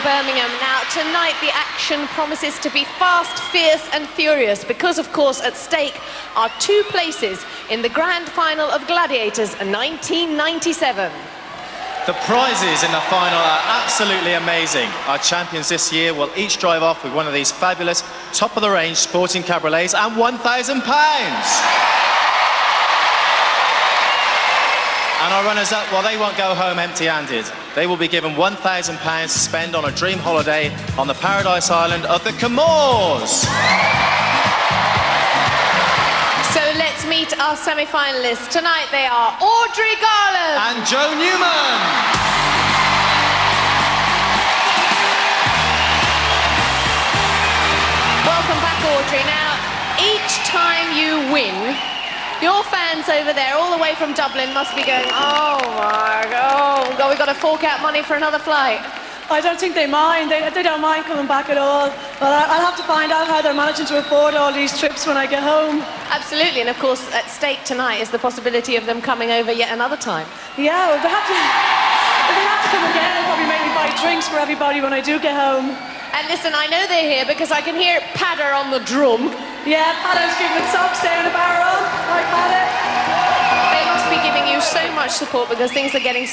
in Birmingham. Now, tonight the action promises to be fast, fierce and furious because, of course, at stake are 2 places in the grand final of Gladiators 1997. The prizes in the final are absolutely amazing. Our champions this year will each drive off with one of these fabulous top-of-the-range sporting cabriolets and £1,000. And our runners-up, well, they won't go home empty-handed. They will be given £1,000 to spend on a dream holiday on the paradise island of the Comores. So let's meet our semi-finalists. Tonight they are Audrey Garland and Joe Newman. Welcome back, Audrey. Now, each time you win, your fans over there, all the way from Dublin, must be going, oh my God, we've got to fork out money for another flight. I don't think they mind. They don't mind coming back at all. But I'll have to find out how they're managing to afford all these trips when I get home. Absolutely, and of course, at stake tonight is the possibility of them coming over yet another time. Yeah, well, if they have to come again, they'll probably make me buy drinks for everybody when I do get home. And listen, I know they're here because I can hear Padder on the drum. Yeah, Padder's giving socks down the barrel. Hi, Padder. They must be giving you so much support because things are getting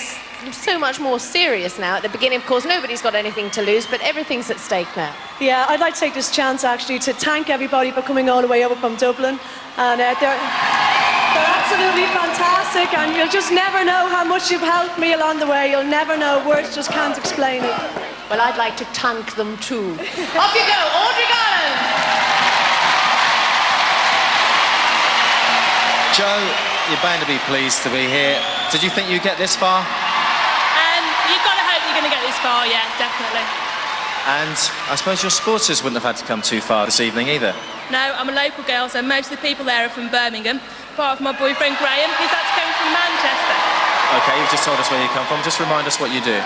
so much more serious now. At the beginning, of course, nobody's got anything to lose, but everything's at stake now. Yeah, I'd like to take this chance, actually, to thank everybody for coming all the way over from Dublin. And they're absolutely fantastic, and you'll just never know how much you've helped me along the way. You'll never know. Words just can't explain it. Well, I'd like to thank them too. Off you go, Audrey Garland! Joe, you're bound to be pleased to be here. Did you think you'd get this far? You've got to hope you're going to get this far, yeah, definitely. And I suppose your supporters wouldn't have had to come too far this evening either. No, I'm a local girl, so most of the people there are from Birmingham. Apart from my boyfriend Graham, who's actually coming from Manchester. OK, you've just told us where you come from. Just remind us what you do.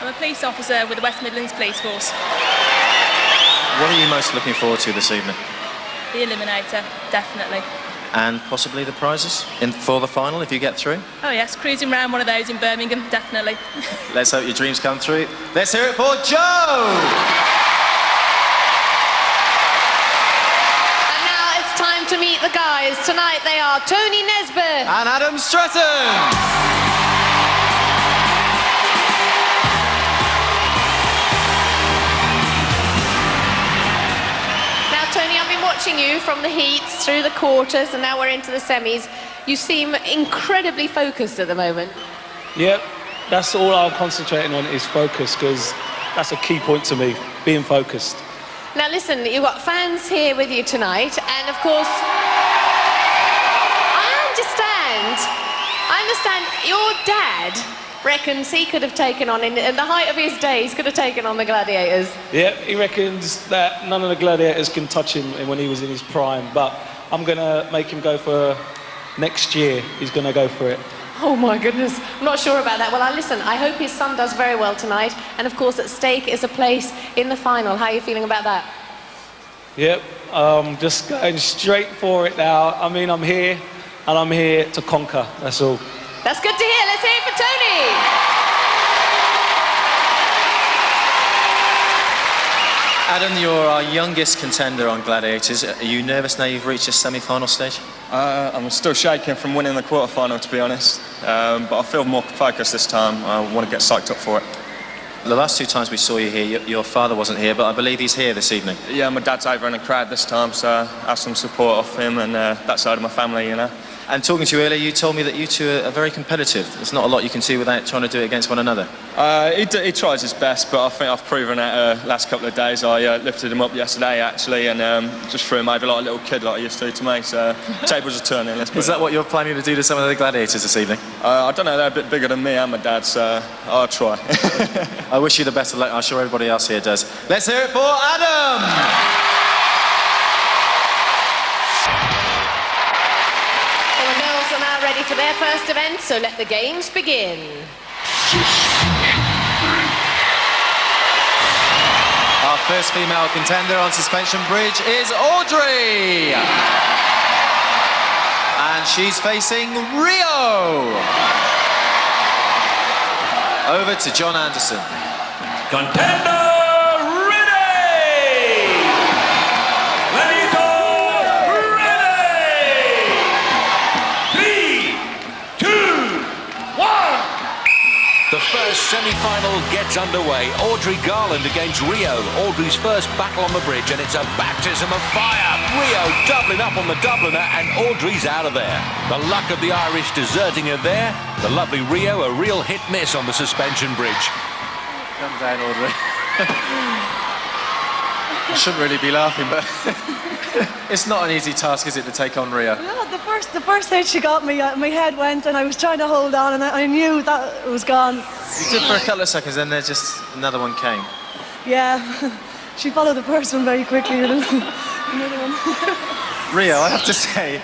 I'm a police officer with the West Midlands Police Force. What are you most looking forward to this evening? The Eliminator, definitely. And possibly the prizes for the final if you get through? Oh yes, cruising around one of those in Birmingham, definitely. Let's hope your dreams come through. Let's hear it for Joe! And now it's time to meet the guys. Tonight they are Tony Nesbitt and Adam Stratton. watching you from the heats through the quarters, and now we're into the semis. You seem incredibly focused at the moment. Yep, that's all I'm concentrating on is focus, because that's a key point to me, being focused. Now listen, you've got fans here with you tonight, and of course, I understand your dad reckons he could have taken on, in the height of his days, could have taken on the Gladiators. Yeah, he reckons that none of the Gladiators can touch him when he was in his prime, but I'm going to make him go for next year. He's going to go for it. Oh my goodness, I'm not sure about that. Well, listen, I hope his son does very well tonight, and of course at stake is a place in the final. How are you feeling about that? Yep, just going straight for it now. I mean, I'm here, and I'm here to conquer, that's all. That's good to hear. Let's hear it for Tony. Adam, you're our youngest contender on Gladiators. Are you nervous now you've reached this semi-final stage? I'm still shaking from winning the quarter-final, to be honest. But I feel more focused this time. I want to get psyched up for it. The last two times we saw you here, your father wasn't here, but I believe he's here this evening. Yeah, my dad's over in the crowd this time, so I have some support off him and that side of my family, you know. And talking to you earlier, you told me that you two are very competitive. There's not a lot you can do without trying to do it against one another. He tries his best, but I think I've proven that last couple of days. I lifted him up yesterday, actually, and just threw him over like a little kid like I used to me. So tables are turning. Is that what you're planning to do to some of the Gladiators this evening? I don't know. They're a bit bigger than me and my dad, so I'll try. I wish you the best of luck. I'm sure everybody else here does. Let's hear it for Adam! Ready for their first event, so let the games begin. Our first female contender on suspension bridge is Audrey. And she's facing Rio. Over to John Anderson. Contender semi-final gets underway. Audrey Garland against Rio. Audrey's first battle on the bridge, and it's a baptism of fire. Rio doubling up on the Dubliner, and Audrey's out of there. The luck of the Irish deserting her there. The lovely Rio, a real hit-miss on the suspension bridge. Come down, Audrey. I shouldn't really be laughing, but it's not an easy task, is it, to take on Rio? No, the first hit she got me, my head went, and I was trying to hold on, and I knew that it was gone. You did for a couple of seconds, then there's just another one came. Yeah, she followed the first one very quickly. Another one. Rio, I have to say,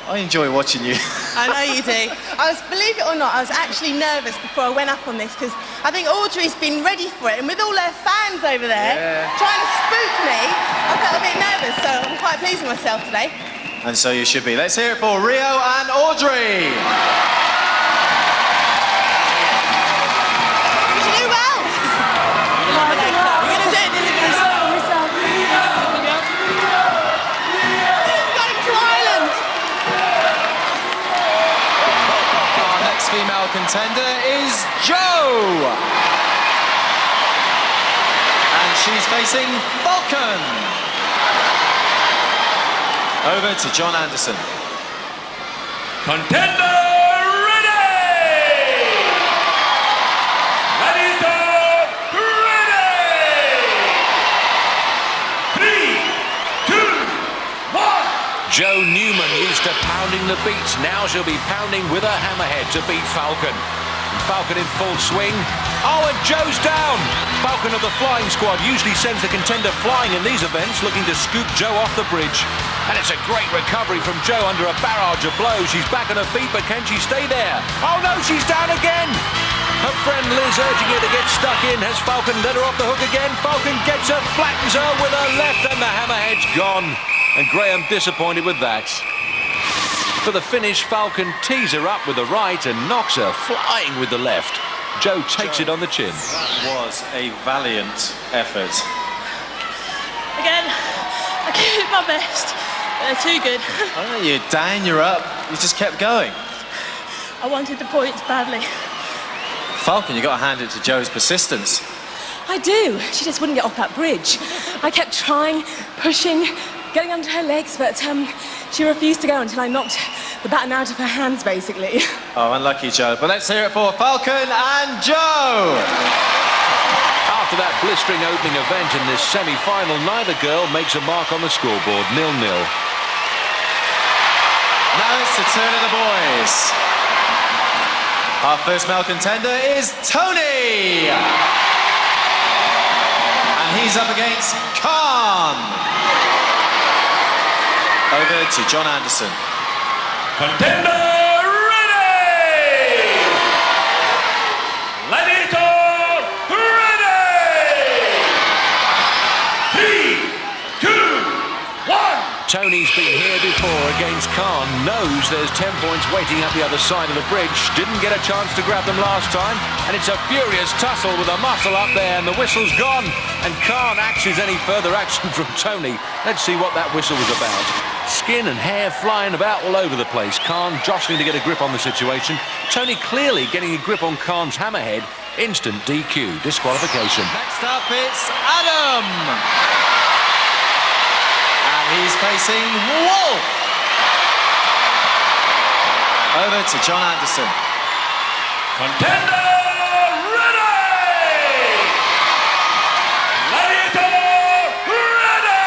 I enjoy watching you. I know you do. Believe it or not, I was actually nervous before I went up on this because I think Audrey's been ready for it, and with all her fans over there trying to spook me, I felt a bit nervous, so I'm quite pleased with myself today. And so you should be. Let's hear it for Rio and Audrey. You should do well. You're going to do it, isn't it? Going to Ireland. Our next female contender is Jo. And she's facing Falcon. Over to John Anderson. Contender ready! Gladiator ready! 3, 2, 1. Jo Newman used to pounding the beats. Now she'll be pounding with her hammerhead to beat Falcon. And Falcon in full swing. Oh, and Jo's down! Falcon of the flying squad usually sends the contender flying in these events, looking to scoop Jo off the bridge. And it's a great recovery from Jo under a barrage of blows. She's back on her feet, but can she stay there? Oh no, she's down again! Her friend Liz urging her to get stuck in. Has Falcon let her off the hook again? Falcon gets her, flattens her with her left, and the hammerhead's gone. And Graham disappointed with that. For the finish, Falcon tees her up with the right and knocks her flying with the left. Jo takes it on the chin. That was a valiant effort. Again, I gave it my best. They're too good. Oh, you're down, you're up. You just kept going. I wanted the points badly. Falcon, you got to hand it to Jo's persistence. I do. She just wouldn't get off that bridge. I kept trying, pushing, getting under her legs, but she refused to go until I knocked the baton out of her hands, basically. Oh, unlucky Jo. But let's hear it for Falcon and Jo. After that blistering opening event in this semi-final, neither girl makes a mark on the scoreboard, 0-0. Now it's the turn of the boys. Our first male contender is Tony. And he's up against Khan. Over to John Anderson. Contender ready! Gladiator ready! 3, 2, 1. Tony's been here before against Khan, knows there's 10 points waiting at the other side of the bridge, didn't get a chance to grab them last time, and it's a furious tussle with a muscle up there, and the whistle's gone, and Khan axes any further action from Tony. Let's see what that whistle was about. Skin and hair flying about all over the place. Khan jostling to get a grip on the situation. Tony clearly getting a grip on Khan's hammerhead. Instant DQ, disqualification. Next up, it's Adam. And he's facing Wolf. Over to John Anderson. Contender ready! Gladiator ready!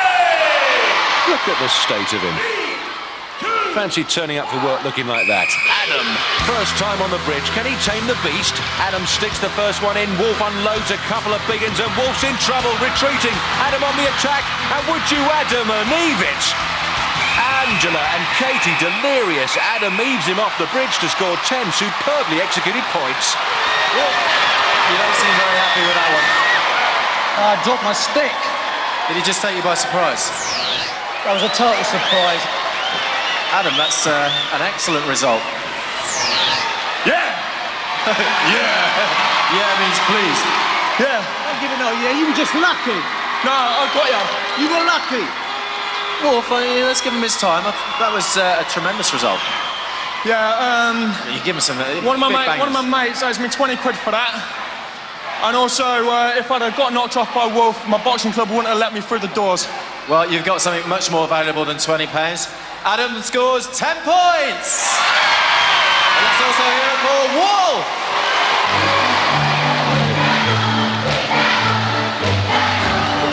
Look at the state of him. Fancy turning up for work looking like that. Adam, first time on the bridge. Can he tame the beast? Adam sticks the first one in. Wolf unloads a couple of big uns, and Wolf's in trouble, retreating. Adam on the attack, and would you Adam and Eve it? Angela and Katie delirious. Adam eaves him off the bridge to score 10 superbly executed points. You don't seem very happy with that one. I dropped my stick. Did he just take you by surprise? That was a total surprise. Adam, that's an excellent result. Yeah! Yeah means please. Yeah. Don't give it no yeah, you were just lucky. No, I got you. You were lucky. Wolf, let's give him his time. That was a tremendous result. Yeah, You give him some one of my mates owes me 20 quid for that. And also, if I'd have got knocked off by Wolf, my boxing club wouldn't have let me through the doors. Well, you've got something much more valuable than £20. Adam scores 10 points. And let's also hear it for Wolf.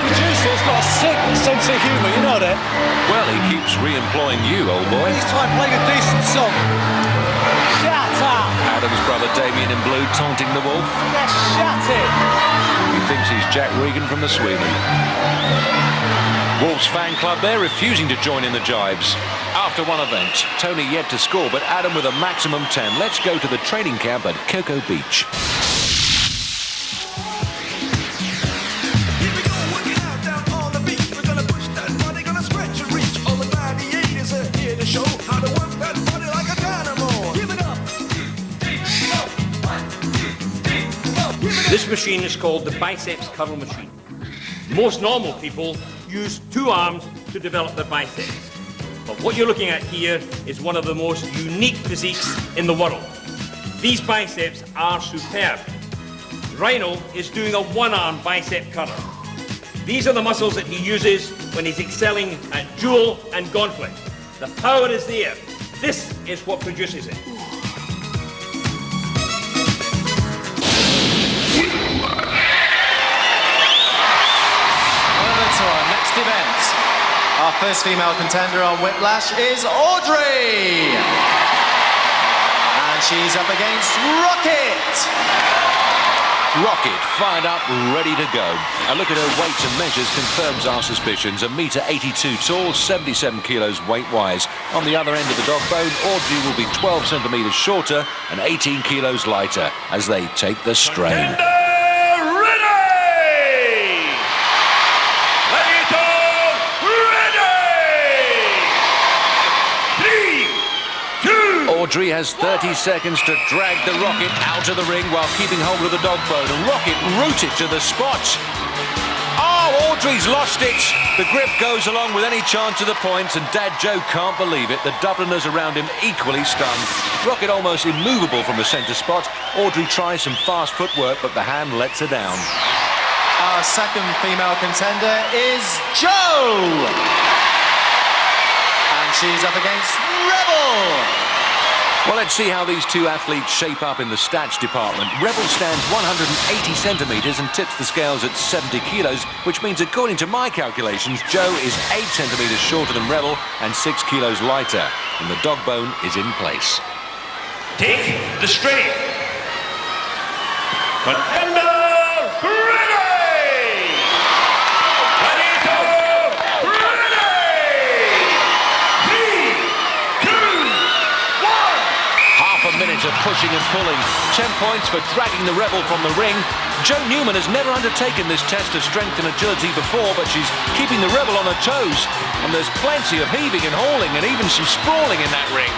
Producer's got a sick sense of humour, you know that? Well, he keeps re-employing you, old boy. He's trying to play a decent song. Shut up! Adam's brother Damien in blue taunting the Wolf. Yeah, shut it! He thinks he's Jack Regan from the Sweden. Wolf's fan club there refusing to join in the jibes. After one event, Tony yet to score, but Adam with a maximum 10. Let's go to the training camp at Cocoa Beach. Here we go, working out down on the beach. We're gonna push that body, gonna stretch and reach. All the gladiators are here to show how to work that body like a dynamo. Give it up. This machine is called the biceps curl machine. Most normal people use 2 arms to develop their biceps. But what you're looking at here is one of the most unique physiques in the world. These biceps are superb. Rhino is doing a 1-arm bicep curler. These are the muscles that he uses when he's excelling at duel and gauntlet. The power is there. This is what produces it. To our next event. Our first female contender on Whiplash is Audrey. And she's up against Rocket. Rocket fired up, ready to go. A look at her weights and measures confirms our suspicions. 1.82 m tall, 77 kilos weight-wise. On the other end of the dog bone, Audrey will be 12 centimetres shorter and 18 kilos lighter as they take the strain. Audrey has 30 seconds to drag the Rocket out of the ring while keeping hold of the dog bone, and Rocket rooted to the spot. Oh, Audrey's lost it. The grip goes along with any chance of the points, and Dad Joe can't believe it. The Dubliners around him equally stunned. Rocket almost immovable from the centre spot. Audrey tries some fast footwork, but the hand lets her down. Our second female contender is Jo. And she's up against Rebel. Well, let's see how these two athletes shape up in the stats department. Rebel stands 180 centimetres and tips the scales at 70 kilos, which means, according to my calculations, Jo is 8 centimetres shorter than Rebel and 6 kilos lighter. And the dog bone is in place. Take the strain. Contender ready! Gladiator ready! 3, 2, 1. Half a minute of pushing and pulling. 10 points for dragging the Rebel from the ring. Jo Newman has never undertaken this test of strength and agility before, but she's keeping the Rebel on her toes. And there's plenty of heaving and hauling and even some sprawling in that ring.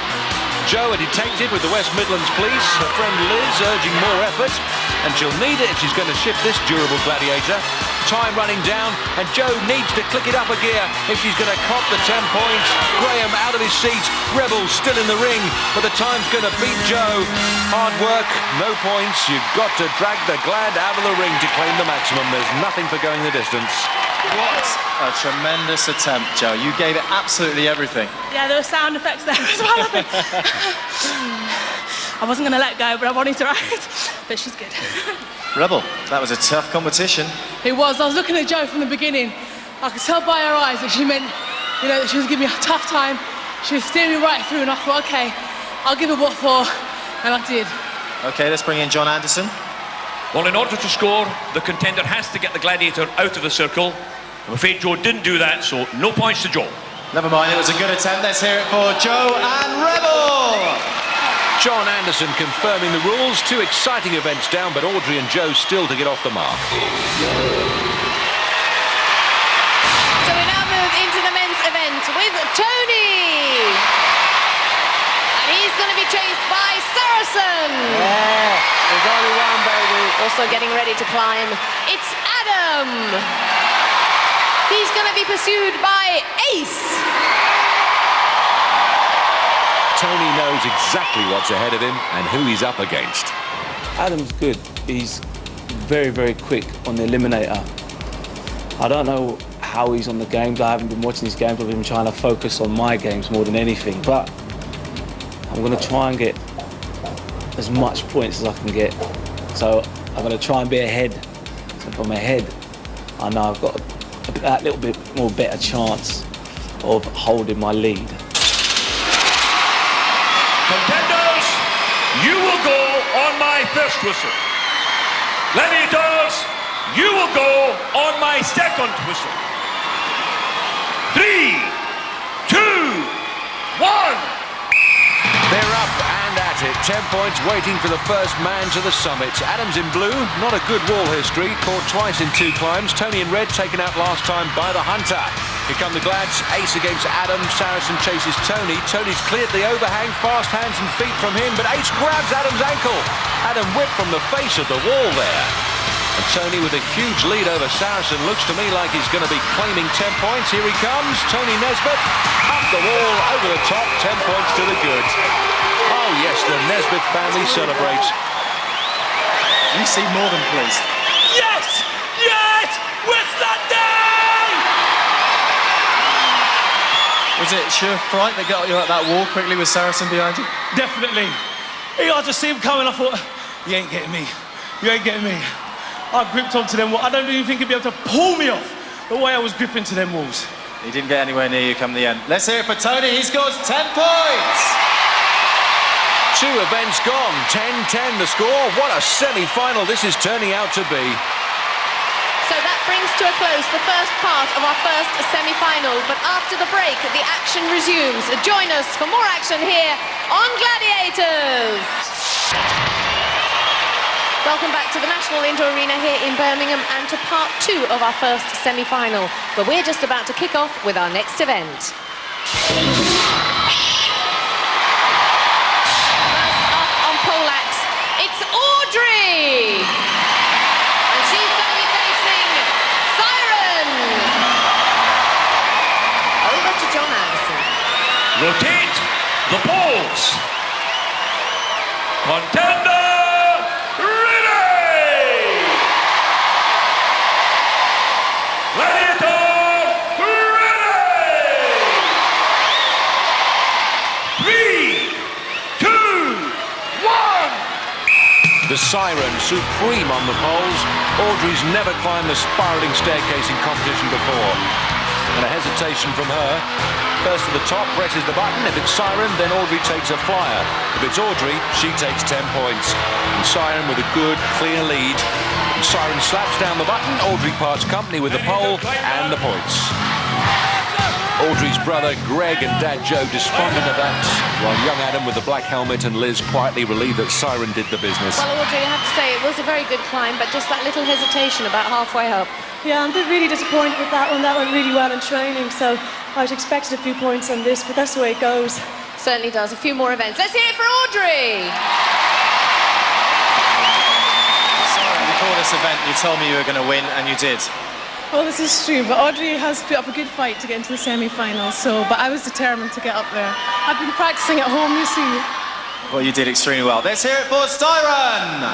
Jo, a detective with the West Midlands Police, her friend Liz urging more effort, and she'll need it if she's going to ship this durable gladiator. Time running down, and Jo needs to click it up a gear if she's going to cop the 10 points. Graham out of his seat, Rebel still in the ring, but the time's going to beat Jo. Hard work, no points. You've got to drag the Glad out of the ring to claim the maximum. There's nothing for going the distance. What a tremendous attempt, Jo. You gave it absolutely everything. Yeah, there were sound effects there as well, I think. I wasn't going to let go, but I wanted to ride. But she's good. Rebel, that was a tough competition. It was. I was looking at Jo from the beginning. I could tell by her eyes that she meant, you know, that she was giving me a tough time. She was steering me right through, and I thought, OK, I'll give it what for, and I did. OK, let's bring in John Anderson. Well, in order to score, the contender has to get the gladiator out of the circle. I'm afraid Jo didn't do that, so no points to Jo. Never mind, it was a good attempt. Let's hear it for Jo and Rebel. John Anderson confirming the rules. 2 exciting events down, but Audrey and Jo still to get off the mark. So we now move into the men's event with Tony. And he's going to be chased by Saracen. Yeah, there's only one, baby. Also getting ready to climb, it's Adam. He's going to be pursued by Ace. Tony knows exactly what's ahead of him and who he's up against. Adam's good. He's very, very quick on the eliminator. I don't know how he's on the games. I haven't been watching his games. I've been trying to focus on my games more than anything. But I'm going to try and get as much points as I can get. So I'm going to try and be ahead. So if I'm ahead, I know I've got that little bit more better chance of holding my lead. Contenders, you will go on my first whistle. Gladiators, you will go on my second whistle. 3, 2, 1. They're up and at it. 10 points waiting for the first man to the summit. Adams in blue, not a good wall history. Caught twice in 2 climbs. Tony in red, taken out last time by the Hunter. Here come the Glads. Ace against Adam. Saracen chases Tony. Tony's cleared the overhang. Fast hands and feet from him, but Ace grabs Adam's ankle. Adam whipped from the face of the wall there. And Tony with a huge lead over Saracen. Looks to me like he's going to be claiming 10 points. Here he comes. Tony Nesbitt up the wall, over the top. 10 points to the good. Oh yes, the Nesbitt family celebrates. You seem more than pleased. Yes! Yes! With that day! Was it sheer fright that got you at that wall quickly with Saracen behind you? Definitely. I just see him coming. I thought, you ain't getting me. You ain't getting me. I gripped onto them walls. I don't even think he'd be able to pull me off the way I was gripping to them walls. He didn't get anywhere near you come the end. Let's hear it for Tony. He scores 10 points. 2 events gone. 10-10 the score. What a semi-final this is turning out to be. So that brings to a close the first part of our first semi-final. But after the break, the action resumes. Join us for more action here on Gladiators. Welcome back to the National Indoor Arena here in Birmingham and to part 2 of our first semi-final, where we're just about to kick off with our next event. First up on poleaxe, it's Audrey! And she's going to be facing Siren! Over to John Anderson. Rotate the poles. Contender! The Siren, supreme on the poles. Audrey's never climbed the spiralling staircase in competition before. And a hesitation from her. First to the top, presses the button. If it's Siren, then Audrey takes a flyer. If it's Audrey, she takes 10 points. And Siren with a good, clear lead. And Siren slaps down the button. Audrey parts company with the pole and the points. Audrey's brother Greg and Dad Joe despondent at that, while young Adam with the black helmet and Liz quietly relieved that Siren did the business. Well, Audrey, I have to say, it was a very good climb, but just that little hesitation about halfway up. Yeah, I'm really disappointed with that one. That went really well in training, so I'd expected a few points on this, but that's the way it goes. Certainly does. A few more events. Let's hear it for Audrey! Sorry, before this event, you told me you were going to win, and you did. Well, this is true, but Audrey has put up a good fight to get into the semi-finals, but I was determined to get up there. I've been practicing at home, you see. Well, you did extremely well. Let's hear it for Siren!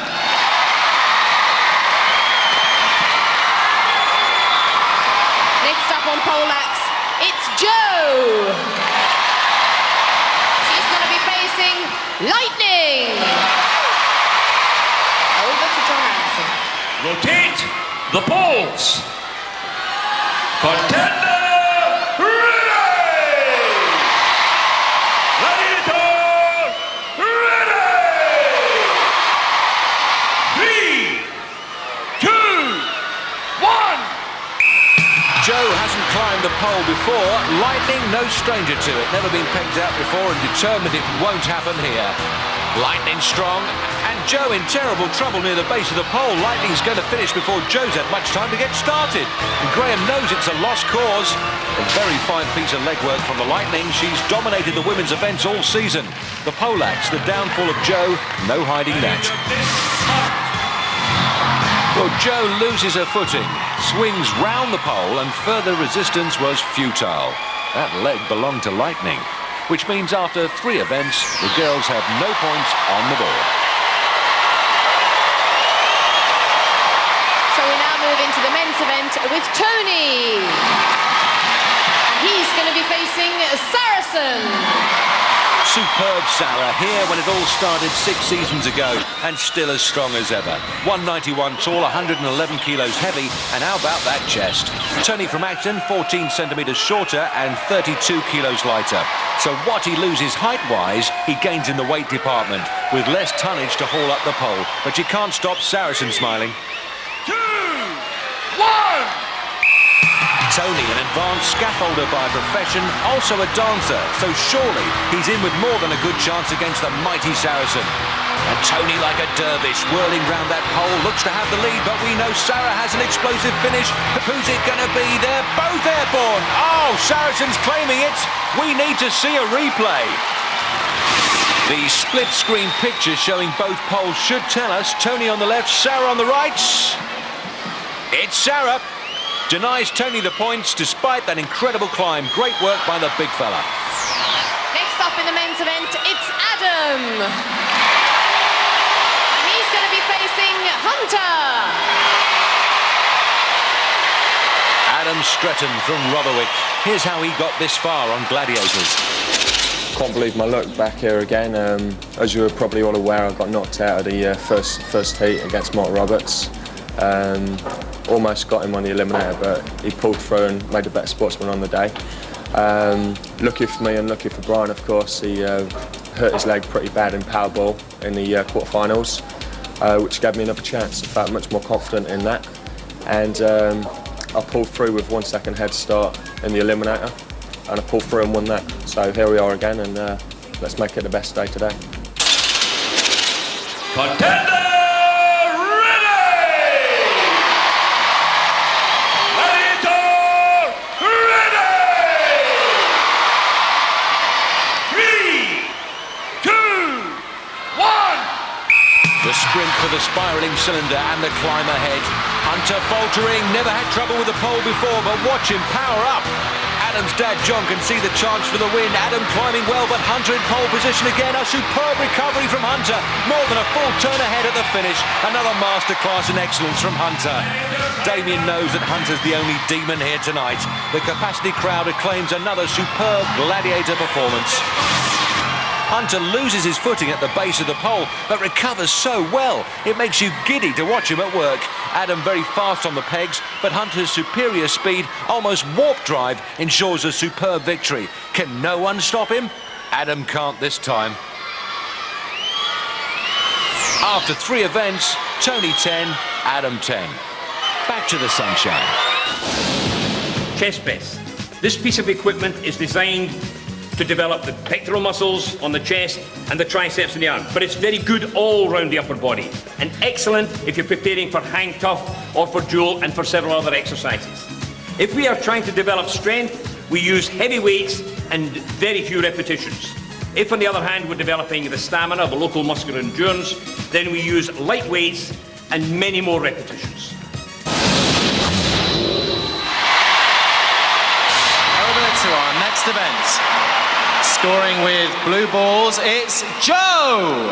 Next up on poleaxe, it's Joe! She's going to be facing Lightning! Over to John Anderson. Rotate the poles. Contender ready! Gladiator ready! 3, 2, 1. Joe hasn't climbed the pole before. Lightning, no stranger to it. Never been pegged out before and determined it won't happen here. Lightning strong, and Joe in terrible trouble near the base of the pole. Lightning's going to finish before Joe's had much time to get started. And Graham knows it's a lost cause. A very fine piece of legwork from the Lightning. She's dominated the women's events all season. The poleaxe, the downfall of Joe, no hiding that. Well, Joe loses her footing, swings round the pole, and further resistance was futile. That leg belonged to Lightning, which means after 3 events, the girls have no points on the board. event with Tony. He's going to be facing Saracen. Superb Sarah, here when it all started 6 seasons ago, and still as strong as ever. 191 tall, 111 kilos heavy, and how about that chest? Tony from Acton, 14 centimetres shorter and 32 kilos lighter. So what he loses height-wise, he gains in the weight department, with less tonnage to haul up the pole. But you can't stop Saracen smiling. 2, 1! Tony, an advanced scaffolder by profession, also a dancer, so surely he's in with more than a good chance against the mighty Saracen. And Tony, like a dervish, whirling round that pole, looks to have the lead, but we know Sarah has an explosive finish. Who's it going to be? They're both airborne. Oh, Saracen's claiming it. We need to see a replay. The split-screen picture showing both poles should tell us Tony on the left, Sarah on the right. It's Sarah. Denies Tony the points despite that incredible climb. Great work by the big fella. Next up in the men's event, it's Adam. And he's going to be facing Hunter. Adam Stretton from Rotherwick. Here's how he got this far on Gladiators. Can't believe my luck back here again. As you were probably all aware, I got knocked out of the first heat against Mark Roberts. Almost got him on the eliminator, but he pulled through and made a better sportsman on the day. Lucky for me and lucky for Brian, of course. He hurt his leg pretty bad in Powerball in the quarterfinals, which gave me another chance. I felt much more confident in that, and I pulled through with 1 second head start in the eliminator, and I pulled through and won that. So here we are again, and let's make it the best day today. Contender! The sprint for the spiralling cylinder and the climb ahead. Hunter faltering, never had trouble with the pole before, but watch him power up. Adam's dad John can see the chance for the win. Adam climbing well, but Hunter in pole position again. A superb recovery from Hunter. More than a full turn ahead at the finish. Another masterclass in excellence from Hunter. Damien knows that Hunter's the only demon here tonight. The capacity crowd acclaims another superb Gladiator performance. Hunter loses his footing at the base of the pole, but recovers so well. It makes you giddy to watch him at work. Adam very fast on the pegs, but Hunter's superior speed, almost warp drive, ensures a superb victory. Can no one stop him? Adam can't this time. After 3 events, Tony 10, Adam 10. Back to the sunshine. Chest press. This piece of equipment is designed to develop the pectoral muscles on the chest and the triceps in the arm, but it's very good all round the upper body and excellent if you're preparing for hang tough or for dual and for several other exercises. If we are trying to develop strength, we use heavy weights and very few repetitions. If on the other hand we're developing the stamina, the local muscular endurance, then we use light weights and many more repetitions. Over to our next event. Scoring with blue balls, it's Joe!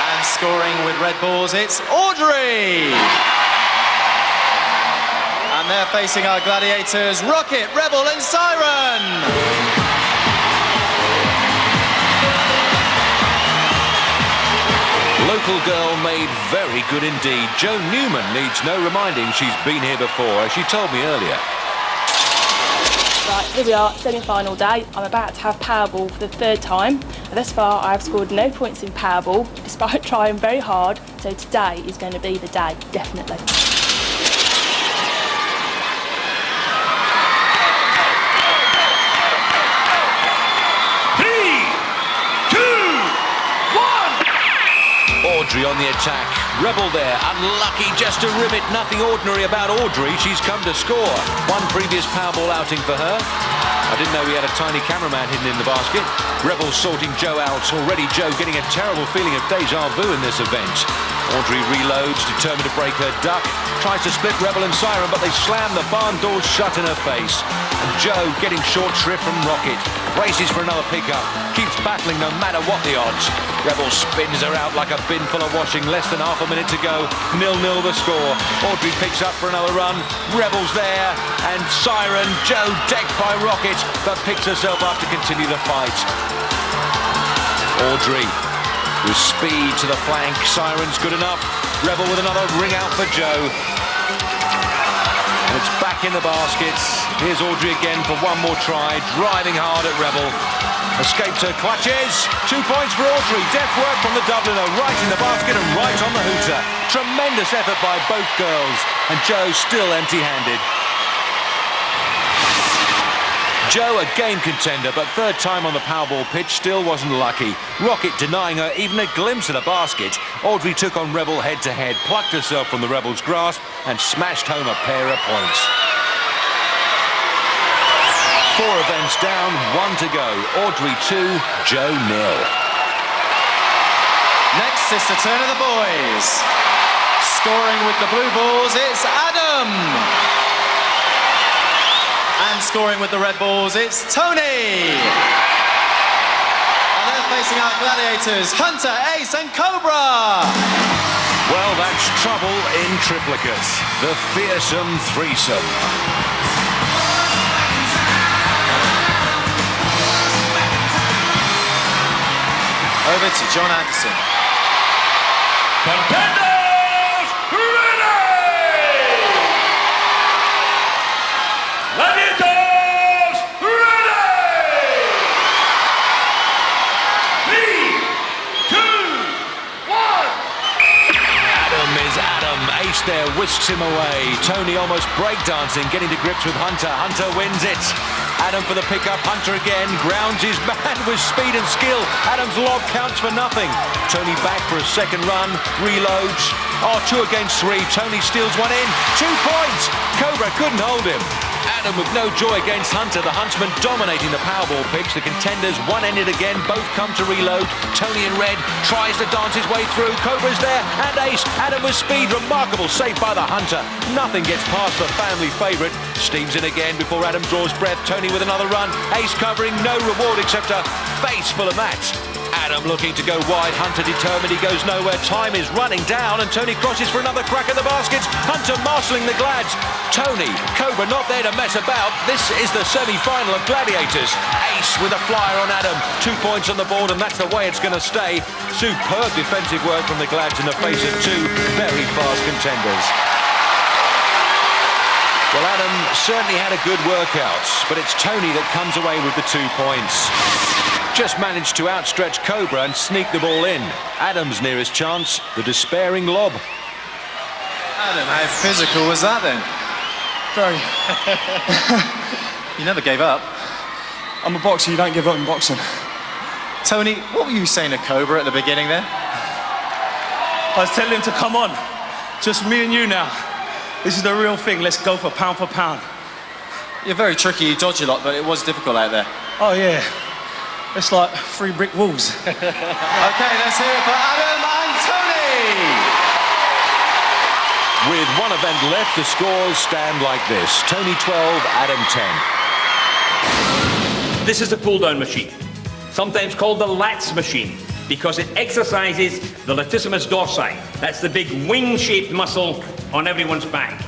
And scoring with red balls, it's Audrey! And they're facing our gladiators, Rocket, Rebel and Siren! Local girl made very good indeed. Jo Newman needs no reminding she's been here before, as she told me earlier. Right, here we are, semi-final day. I'm about to have Powerball for the 3rd time. And thus far, I have scored no points in Powerball, despite trying very hard. So today is going to be the day, definitely. Audrey on the attack. Rebel there, unlucky just to rim it. Nothing ordinary about Audrey. She's come to score. One previous Powerball outing for her. I didn't know we had a tiny cameraman hidden in the basket. Rebel sorting Joe out. Already Joe getting a terrible feeling of deja vu in this event. Audrey reloads, determined to break her duck. Tries to split Rebel and Siren, but they slam the barn doors shut in her face. And Joe, getting short shrift from Rocket, races for another pickup. Keeps battling no matter what the odds. Rebel spins her out like a bin full of washing. Less than half a minute to go. 0-0 the score. Audrey picks up for another run. Rebel's there. And Siren, Joe decked by Rocket, but picks herself up to continue the fight. Audrey with speed to the flank. Siren's good enough. Rebel with another ring out for Joe. And it's back in the basket. Here's Audrey again for one more try, driving hard at Rebel. Escapes her clutches. 2 points for Audrey. Deft work from the Dubliner, right in the basket and right on the hooter. Tremendous effort by both girls. And Joe still empty-handed. Joe, a game contender, but third time on the Powerball pitch, still wasn't lucky. Rocket denying her even a glimpse of the basket. Audrey took on Rebel head-to-head, plucked herself from the Rebel's grasp and smashed home a pair of points. 4 events down, 1 to go. Audrey 2, Joe 0. Next is the turn of the boys. Scoring with the blue balls, it's Adam. And scoring with the red balls, it's Tony. And they're facing our Gladiators, Hunter, Ace and Cobra. Well, that's trouble in triplicate. The fearsome threesome. Over to John Anderson. Contenders ready! Gladiators ready! 3, 2, 1. Adam is Adam. Ace there whisks him away. Tony almost breakdancing, getting to grips with Hunter. Hunter wins it. Adam for the pickup. Hunter again grounds his man with speed and skill. Adam's lob counts for nothing. Tony back for a second run. Reloads. Oh, 2 against 3. Tony steals one in. 2 points. Cobra couldn't hold him. Adam with no joy against Hunter. The Huntsman dominating the Powerball pitch. The contenders one-ended again. Both come to reload. Tony in red tries to dance his way through. Cobra's there and Ace. Adam with speed. Remarkable save by the Hunter. Nothing gets past the family favourite. Steams in again before Adam draws breath. Tony with another run. Ace covering. No reward except a face full of mats. Adam looking to go wide. Hunter determined. He goes nowhere. Time is running down and Tony crosses for another crack at the baskets. Hunter marshalling the Glads. Tony, Cobra not there to mess about. This is the semi-final of Gladiators. Ace with a flyer on Adam. 2 points on the board and that's the way it's going to stay. Superb defensive work from the Glads in the face of 2 very fast contenders. Well, Adam certainly had a good workout, but it's Tony that comes away with the 2 points. Just managed to outstretch Cobra and sneak the ball in. Adam's nearest chance, the despairing lob. Adam, how physical was that then? Very. You never gave up. I'm a boxer, you don't give up in boxing. Tony, what were you saying to Cobra at the beginning there? I was telling him to come on. Just me and you now. This is the real thing. Let's go for pound. You're very tricky, you dodge a lot, but it was difficult out there. Oh, yeah. It's like 3 brick walls. Okay, let's hear it for Adam and Tony! With 1 event left, the scores stand like this. Tony 12, Adam 10. This is the pull-down machine, sometimes called the lats machine, because it exercises the latissimus dorsi. That's the big wing-shaped muscle on everyone's back.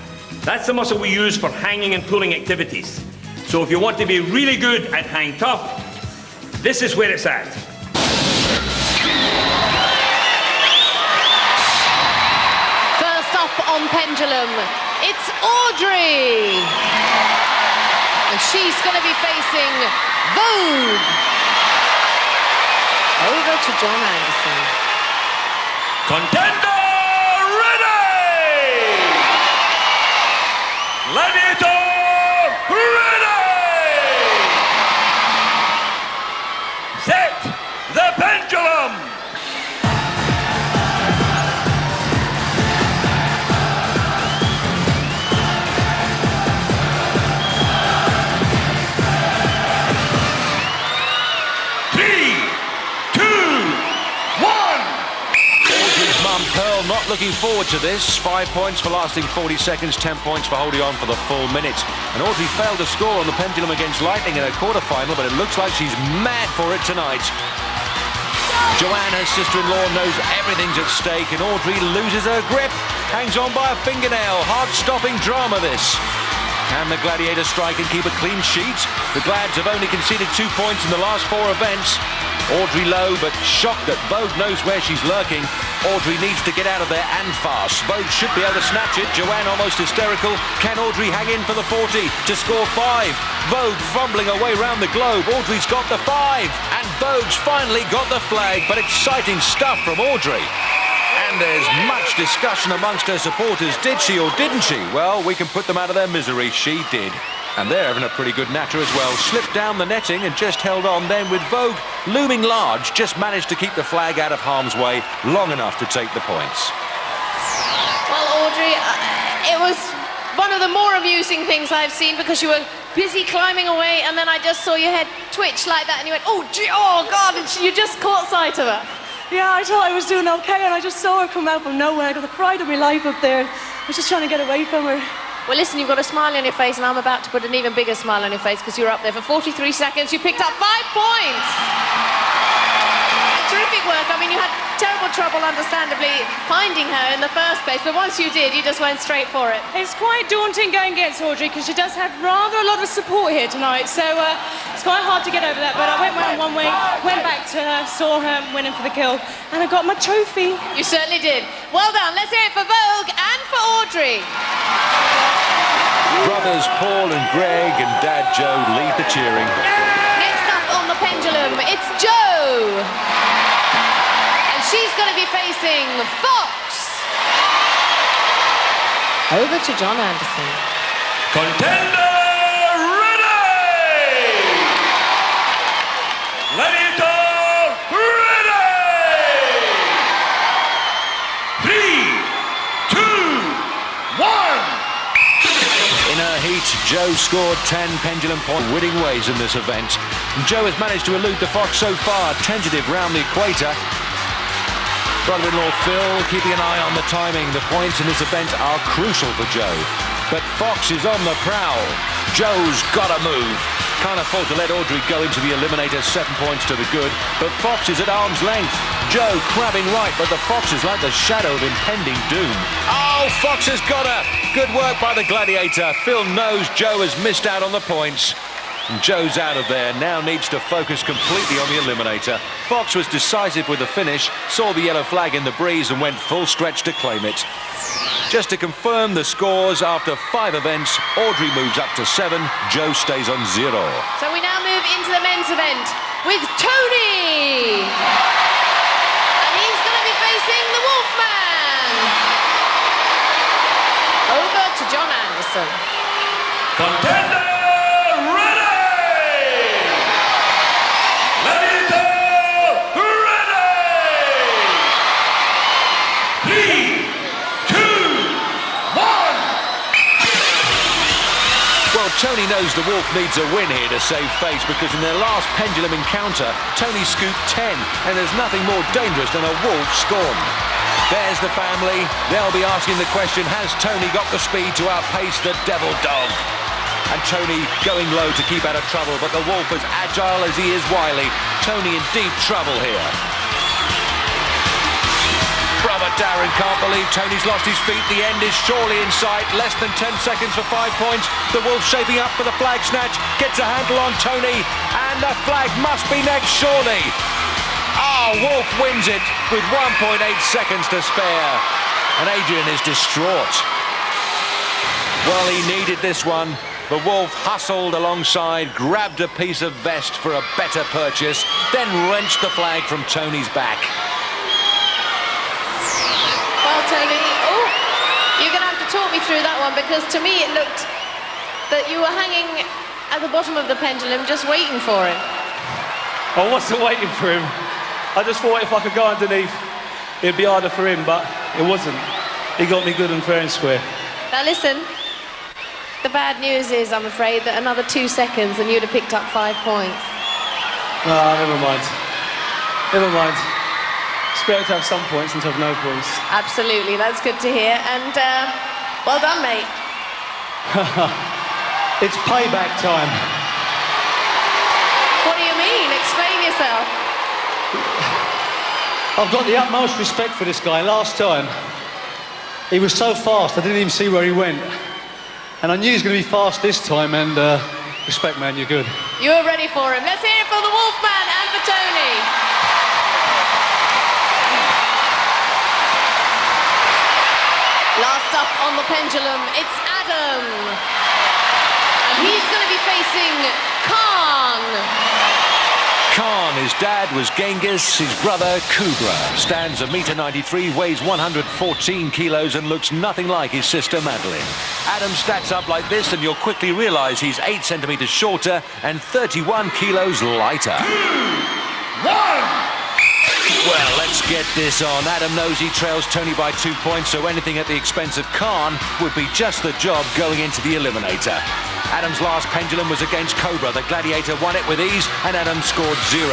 That's the muscle we use for hanging and pulling activities. So if you want to be really good at hang tough, this is where it's at. First up on pendulum, it's Audrey. And she's going to be facing Vogue. Over to John Anderson. Contender ready! Gladiator ready! Set the pendulum! looking forward to this. 5 points for lasting 40 seconds, 10 points for holding on for the full minute. And Audrey failed to score on the pendulum against Lightning in her quarter-final, but it looks like she's mad for it tonight. Joanne, her sister-in-law, knows everything's at stake, and Audrey loses her grip. Hangs on by a fingernail. Heart-stopping drama, this. Can the Gladiator strike and keep a clean sheet? The Glads have only conceded 2 points in the last 4 events. Audrey low, but shocked that Vogue knows where she's lurking. Audrey needs to get out of there and fast. Vogue should be able to snatch it. Joanne almost hysterical. Can Audrey hang in for the 40 to score 5? Vogue fumbling away round the globe. Audrey's got the 5. And Vogue's finally got the flag, but exciting stuff from Audrey. And there's much discussion amongst her supporters. Did she or didn't she? Well, we can put them out of their misery. She did. And they're having a pretty good natter as well. Slipped down the netting and just held on. Then with Vogue looming large, just managed to keep the flag out of harm's way long enough to take the points. Well, Audrey, it was one of the more amusing things I've seen because you were busy climbing away and then I just saw your head twitch like that and you went, oh, gee, oh God, and you just caught sight of her. Yeah, I thought I was doing okay, and I just saw her come out from nowhere. I got the pride of my life up there. I was just trying to get away from her. Well, listen, you've got a smile on your face, and I'm about to put an even bigger smile on your face because you were up there for 43 seconds. You picked up 5 points. Terrific work. I mean, you had terrible trouble, understandably, finding her in the first place, but once you did, you just went straight for it. It's quite daunting going against Audrey because she does have rather a lot of support here tonight, so it's quite hard to get over that. But I went round one way, went back to her, saw her winning for the kill, and I got my trophy. You certainly did. Well done. Let's hear it for Vogue and for Audrey. Brothers Paul and Greg and Dad Joe lead the cheering. Next up on the pendulum, it's Joe. And she's going to be facing Fox. Over to John Anderson. Contender ready! Gladiator ready! 3, 2, 1! In her heat, Joe scored 10 pendulum point winning ways in this event. And Joe has managed to elude the Fox so far, tentative round the equator. Brother-in-law Phil keeping an eye on the timing. The points in this event are crucial for Joe. But Fox is on the prowl. Joe's got to move. Can't afford to let Audrey go into the eliminator, 7 points to the good. But Fox is at arm's length. Joe crabbing right, but the Fox is like the shadow of impending doom. Oh, Fox has got her. Good work by the Gladiator. Phil knows Joe has missed out on the points. And Joe's out of there, now needs to focus completely on the eliminator. Fox was decisive with the finish, saw the yellow flag in the breeze and went full stretch to claim it. Just to confirm the scores, after 5 events, Audrey moves up to 7, Joe stays on 0. So we now move into the men's event with Tony. And he's going to be facing the Wolfman. Over to John Anderson. Contender ready! Gladiator ready! 3, 2, 1! Well, Tony knows the Wolf needs a win here to save face because in their last pendulum encounter, Tony scooped 10, and there's nothing more dangerous than a Wolf scorn. There's the family. They'll be asking the question, has Tony got the speed to outpace the Devil Dog? And Tony going low to keep out of trouble, but the Wolf as agile as he is wily. Tony in deep trouble here. Brother Darren can't believe Tony's lost his feet. The end is surely in sight. Less than 10 seconds for 5 points. The Wolf shaping up for the flag snatch. Gets a handle on Tony. And the flag must be next, surely. Ah, Wolf wins it with 1.8 seconds to spare. And Adrian is distraught. Well, he needed this one. The Wolf hustled alongside, grabbed a piece of vest for a better purchase, then wrenched the flag from Tony's back. Well, Tony, you're going to have to talk me through that one because to me it looked that you were hanging at the bottom of the pendulum just waiting for him. I wasn't waiting for him. I just thought if I could go underneath, it'd be harder for him, but it wasn't. He got me good and fair and square. Now listen, the bad news is, I'm afraid, that another 2 seconds and you'd have picked up 5 points. No, never mind. Never mind. It's better to have some points than to have no points. Absolutely, that's good to hear. And well done, mate. It's payback time. What do you mean? Explain yourself. I've got the utmost respect for this guy. Last time, he was so fast, I didn't even see where he went. And I knew he was going to be fast this time, and respect, man, you're good. You were ready for him. Let's hear it for the Wolfman and for Tony. Last up on the pendulum, it's Adam. And he's going to be facing Khan. Khan, his dad was Genghis, his brother Kubra. Stands 1.93 m, weighs 114 kilos and looks nothing like his sister Madeline. Adam stacks up like this and you'll quickly realise he's 8 centimetres shorter and 31 kilos lighter. 2, 1! Well, let's get this on. Adam knows he trails Tony by 2 points, so anything at the expense of Khan would be just the job going into the eliminator. Adam's last pendulum was against Cobra. The Gladiator won it with ease, and Adam scored 0.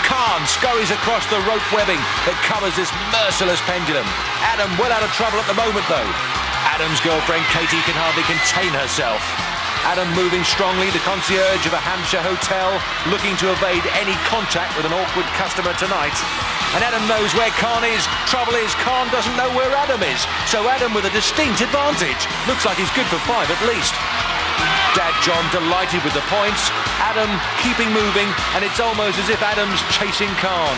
Khan scurries across the rope webbing that covers this merciless pendulum. Adam well out of trouble at the moment, though. Adam's girlfriend, Katie, can hardly contain herself. Adam moving strongly, the concierge of a Hampshire hotel, looking to evade any contact with an awkward customer tonight. And Adam knows where Khan is. Trouble is, Khan doesn't know where Adam is. So Adam with a distinct advantage. Looks like he's good for 5 at least. Dad John delighted with the points. Adam keeping moving, and it's almost as if Adam's chasing Khan.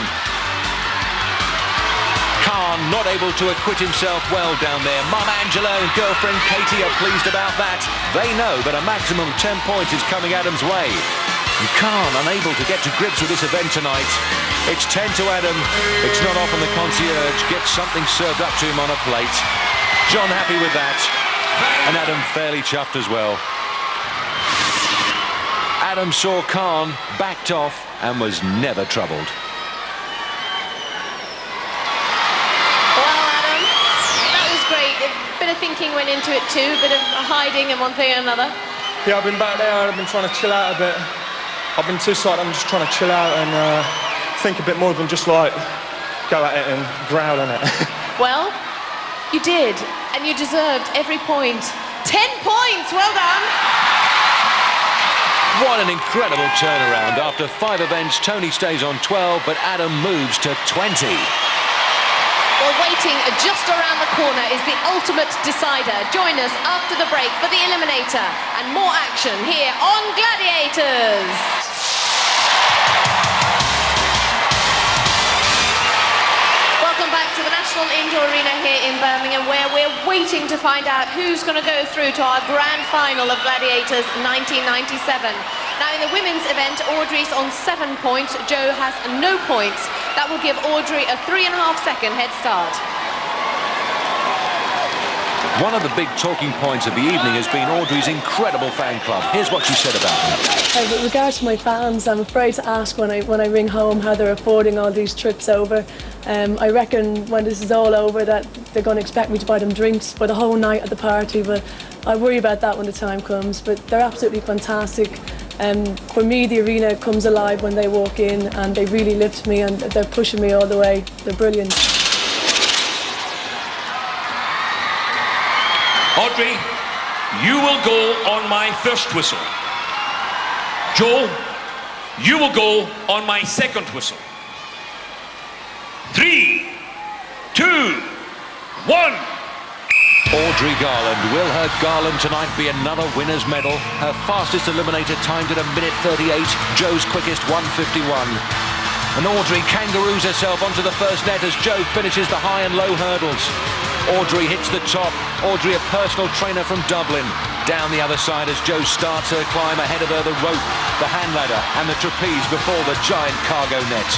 Khan not able to acquit himself well down there. Mum Angela and girlfriend Katie are pleased about that. They know that a maximum of 10 points is coming Adam's way. And Khan unable to get to grips with this event tonight. It's 10 to Adam. It's not often the concierge gets something served up to him on a plate. John happy with that. And Adam fairly chuffed as well. Adam saw Khan, backed off, and was never troubled. Well, Adam, that was great. A bit of thinking went into it too, a bit of hiding and one thing and another. Yeah, I've been back there, I've been trying to chill out a bit. I've been too sight, I'm just trying to chill out and think a bit more than just like go at it and growl on it. Well, you did, and you deserved every point. 10 points, well done. What an incredible turnaround. After 5 events, Tony stays on 12, but Adam moves to 20. Well, waiting just around the corner is the ultimate decider. Join us after the break for the Eliminator and more action here on Gladiators. Welcome back to the National Indoor Arena here in Birmingham, where we're waiting to find out who's going to go through to our grand final of Gladiators 1997. Now, in the women's event, Audrey's on 7 points. Jo has no points. That will give Audrey a 3.5-second head start. One of the big talking points of the evening has been Audrey's incredible fan club. Here's what she said about them. With regards to my fans, I'm afraid to ask when I ring home how they're affording all these trips over. I reckon when this is all over that they're going to expect me to buy them drinks for the whole night at the party, but I worry about that when the time comes. But they're absolutely fantastic. For me, the arena comes alive when they walk in, and they really lift me, and they're pushing me all the way. They're brilliant. Audrey, you will go on my first whistle. Jo, you will go on my second whistle. 3, 2, 1. Audrey Garland. Will her Garland tonight be another winner's medal? Her fastest eliminator timed at 1:38. Jo's quickest 1:51. And Audrey kangaroos herself onto the first net as Jo finishes the high and low hurdles. Audrey hits the top. Audrey, a personal trainer from Dublin. Down the other side as Jo starts her climb. Ahead of her the rope, the hand ladder and the trapeze before the giant cargo net.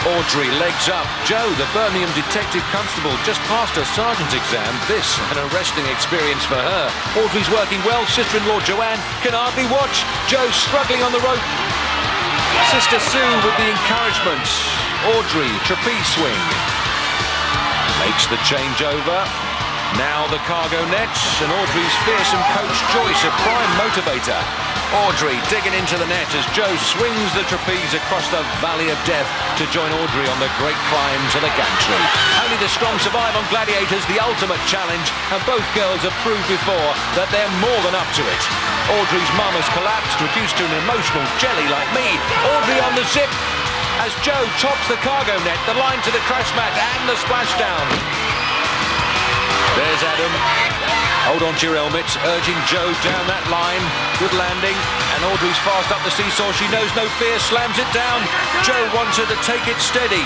Audrey legs up. Jo, the Birmingham Detective Constable, just passed her sergeant's exam. This, an arresting experience for her. Audrey's working well. Sister-in-law Joanne can hardly watch. Jo struggling on the rope. Sister Sue with the encouragement. Audrey, trapeze swing. Makes the changeover. Now the cargo nets, and Audrey's fearsome coach Joyce, a prime motivator. Audrey digging into the net as Joe swings the trapeze across the valley of death to join Audrey on the great climb to the gantry. Only the strong survive on Gladiators, the ultimate challenge, and both girls have proved before that they're more than up to it. Audrey's mum has collapsed, reduced to an emotional jelly like me. Audrey on the zip as Joe tops the cargo net, the line to the crash mat and the splashdown. There's Adam. Hold on to your helmets, urging Joe down that line. Good landing, and Audrey's fast up the seesaw. She knows no fear, slams it down. Joe wants her to take it steady.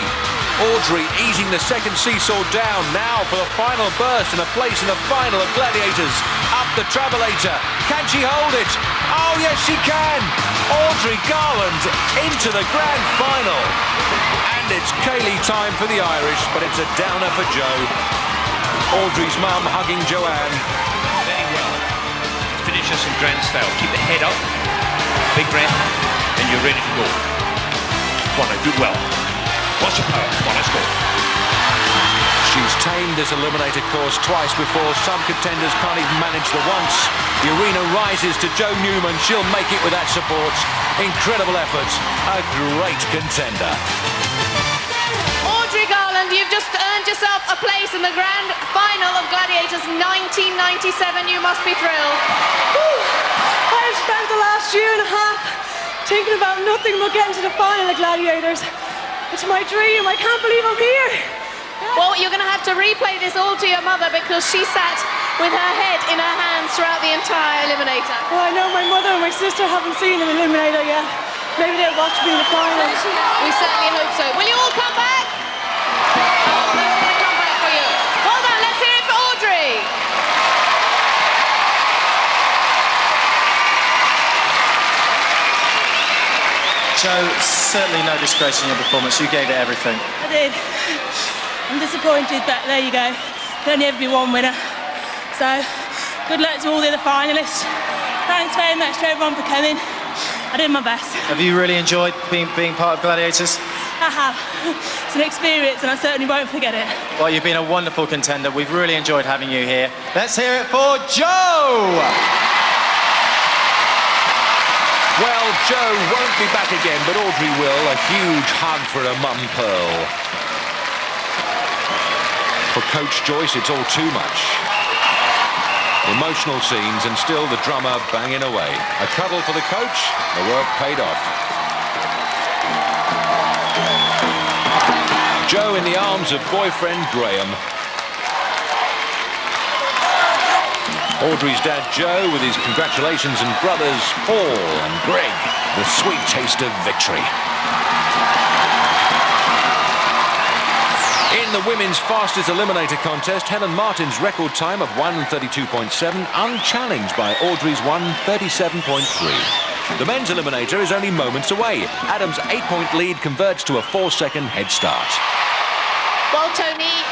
Audrey easing the second seesaw down now for the final burst and a place in the final of Gladiators. Up the travelator. Can she hold it? Oh, yes, she can. Audrey Garland into the grand final. And it's Kaylee time for the Irish, but it's a downer for Joe. Audrey's mum hugging Joanne. Very well. Finish us in grand style. Keep the head up, big breath, and you're ready to go. One, do well. Lots of power. One, let's go. She's tamed this eliminator course twice before. Some contenders can't even manage the once. The arena rises to Joe Newman. She'll make it with that support. Incredible effort. A great contender. Audrey Garland, you've just earned yourself a place in the grand final of Gladiators 1997. You must be thrilled. I've spent the last year and a half thinking about nothing but getting to the final of Gladiators. It's my dream. I can't believe I'm here. Well, you're going to have to replay this all to your mother because she sat with her head in her hands throughout the entire eliminator. Well, I know my mother and my sister haven't seen an eliminator yet. Maybe they'll watch me in the final. We certainly hope so. Will you all come back? Oh, they're all going to come back for you. Well done. Let's hear it for Audrey. Joe, certainly no disgrace in your performance. You gave it everything. I did. I'm disappointed, but there you go. There'll only ever be one winner. So, good luck to all the other finalists. Thanks very much to everyone for coming. I did my best. Have you really enjoyed being part of Gladiators? I have. It's an experience and I certainly won't forget it. Well, you've been a wonderful contender. We've really enjoyed having you here. Let's hear it for Joe! Well, Joe won't be back again, but Audrey will. A huge hug for her mum, Pearl. For Coach Joyce, it's all too much. Emotional scenes, and still the drummer banging away. A cuddle for the coach. The work paid off. Joe in the arms of boyfriend Graham. Audrey's dad Joe with his congratulations, and brothers Paul and Greg. The sweet taste of victory. In the women's fastest eliminator contest, Helen Martin's record time of 1:32.7 unchallenged by Audrey's 1:37.3. The men's eliminator is only moments away. Adam's 8-point lead converts to a 4-second head start. Well, Tony,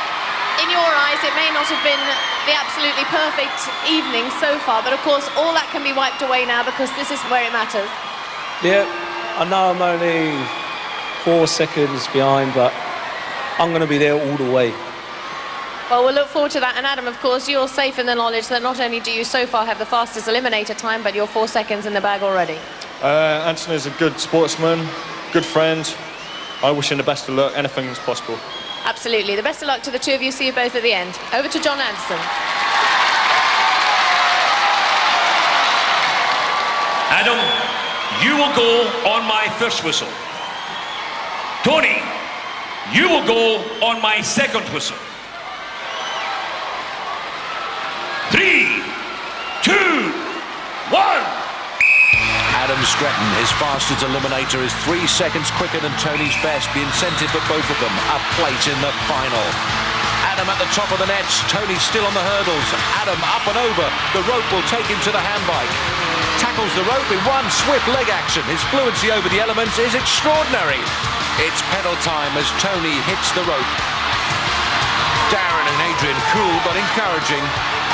in your eyes, it may not have been the absolutely perfect evening so far, but of course, all that can be wiped away now because this is where it matters. Yeah, I know I'm only 4 seconds behind, but I'm going to be there all the way. Well, we'll look forward to that. And Adam, of course, you're safe in the knowledge that not only do you so far have the fastest eliminator time, but you're 4 seconds in the bag already. Anthony's a good sportsman, good friend. I wish him the best of luck. Anything is possible. Absolutely. The best of luck to the two of you. See you both at the end. Over to John Anderson. Adam, you will go on my first whistle. Tony, you will go on my second whistle. 3, 2, 1. Adam Stretton, his fastest eliminator, is 3 seconds quicker than Tony's best. The incentive for both of them, a place in the final. Adam at the top of the nets, Tony's still on the hurdles. Adam up and over, the rope will take him to the handbike. Tackles the rope in one swift leg action. His fluency over the elements is extraordinary. It's pedal time as Tony hits the rope. Darren and Adrian cool but encouraging.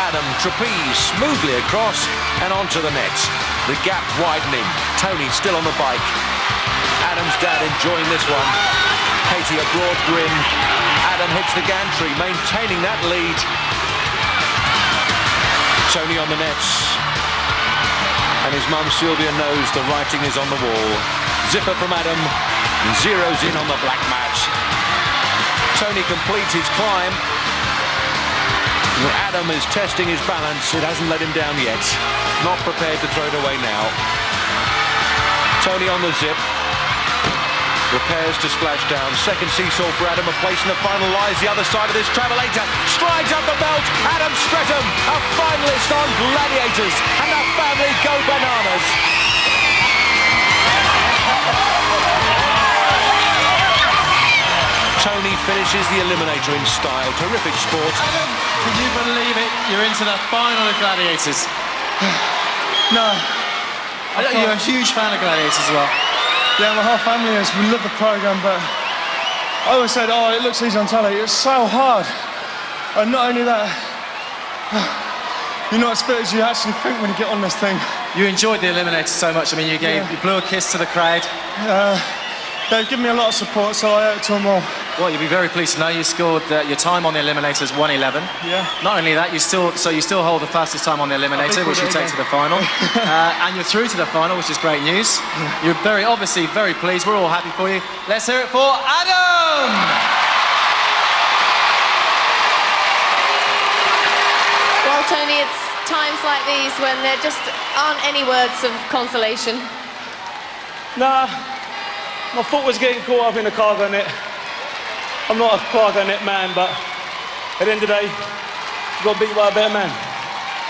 Adam trapeze smoothly across and onto the nets. The gap widening. Tony still on the bike. Adam's dad enjoying this one. Katie a broad grin. Adam hits the gantry, maintaining that lead. Tony on the nets. And his mum Sylvia knows the writing is on the wall. Zipper from Adam, and zeroes in on the black mat. Tony completes his climb. Adam is testing his balance. It hasn't let him down yet. Not prepared to throw it away now. Tony on the zip. Repairs to splash down. Second seesaw for Adam. A place in the final lies the other side of this travelator. Strides up the belt. Adam Streatham, a finalist on Gladiators. And the family go bananas. Tony finishes the eliminator in style. Terrific sport. Adam, can you believe it? You're into the final of Gladiators. No. I know you're a huge fan of Gladiators as well. Yeah, my whole family is. We love the programme, but I always said, oh, it looks easy on telly. It's so hard. And not only that, you're not as fit as you actually think when you get on this thing. You enjoyed the eliminator so much. I mean, you blew a kiss to the crowd. They've given me a lot of support, so I owe it to them all. Well, you'll be very pleased to know you scored your time on the eliminator is 1:11. Yeah. Not only that, you still hold the fastest time on the eliminator, which you take to the final, and you're through to the final, which is great news. You're obviously very pleased. We're all happy for you. Let's hear it for Adam. Well, Tony, it's times like these when there just aren't any words of consolation. Nah, my foot was getting caught up in the cargo net. I'm not a cargo net man, but at the end of the day, you got beat by a better man.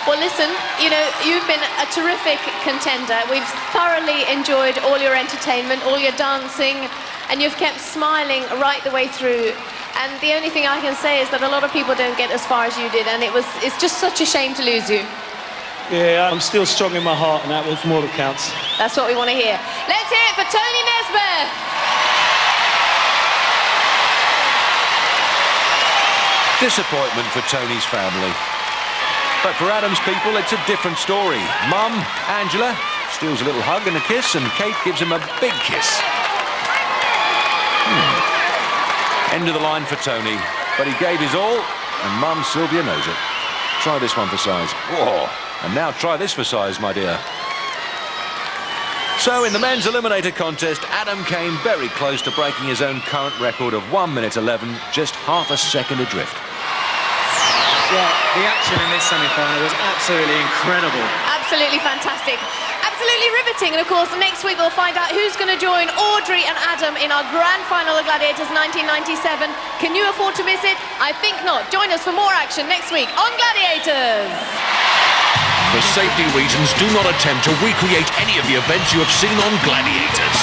Well, listen, you know, you've been a terrific contender. We've thoroughly enjoyed all your entertainment, all your dancing, and you've kept smiling right the way through. And the only thing I can say is that a lot of people don't get as far as you did, and it's just such a shame to lose you. Yeah, I'm still strong in my heart, and that was more that counts. That's what we want to hear. Let's hear it for Tony Nesbitt. Disappointment for Tony's family. But for Adam's people, it's a different story. Mum, Angela, steals a little hug and a kiss, and Kate gives him a big kiss. End of the line for Tony, but he gave his all, and Mum Sylvia knows it. Try this one for size. Whoa. And now try this for size, my dear. So in the men's eliminator contest, Adam came very close to breaking his own current record of 1:11, just half a second adrift. Well, the action in this semi-final was absolutely incredible. Absolutely fantastic. Absolutely riveting. And of course, next week we'll find out who's going to join Audrey and Adam in our grand final of Gladiators 1997. Can you afford to miss it? I think not. Join us for more action next week on Gladiators. For safety reasons, do not attempt to recreate any of the events you have seen on Gladiators.